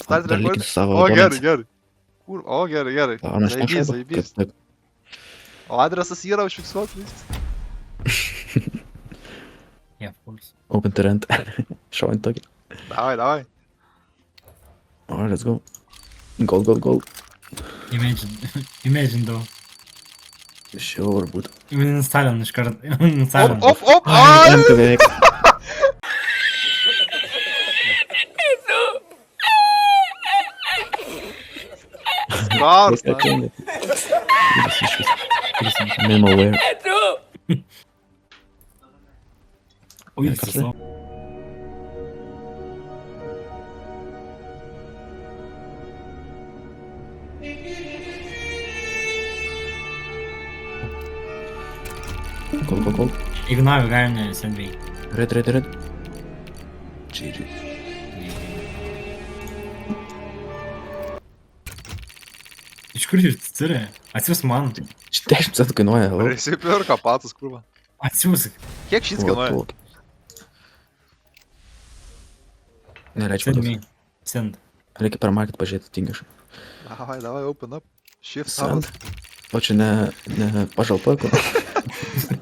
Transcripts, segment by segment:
Start Dar record. likim savo O, gerai, duomenis. gerai. Kur, o, gerai, gerai. O aš Zaibys, nešau, zaibys. kad O adresas yra užfiksuotas viskas. Yeah, of course. open to rent. Show and tokį. Davai, davai. Alright, let's go. Gold. Imagine though. Sure, būtų. Even instaliam iš karto. Op, Instaliam. op, op. Ai, Ai! beveik. Stars, na. Sekundė. Minimal wear. Oi, Kas so. Gold. Ignavio galinė sendvei. Red. GG. Iš kur jūs turi? Atsiūs man. 10 centų kainuoja, hello. Prisipirko patus krūvą. Atsiūs. Kiek šis kainuoja? Nereičiau. Send me. Send. Reikia per market pažiūrėti tingiškai. Davai, davai, open up. Shift Send. out. O čia ne pažalpa, kur.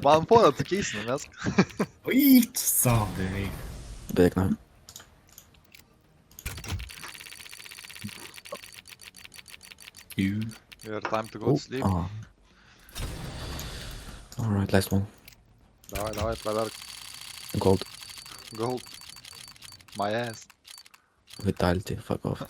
Man poną tu keisi, mes. Oi, tu savo beveik. Beveik, na. You. Ir time to go to sleep. Ah. Alright, last one. Davai, praverk. Gold. Gold. My ass. Vitality, fuck off.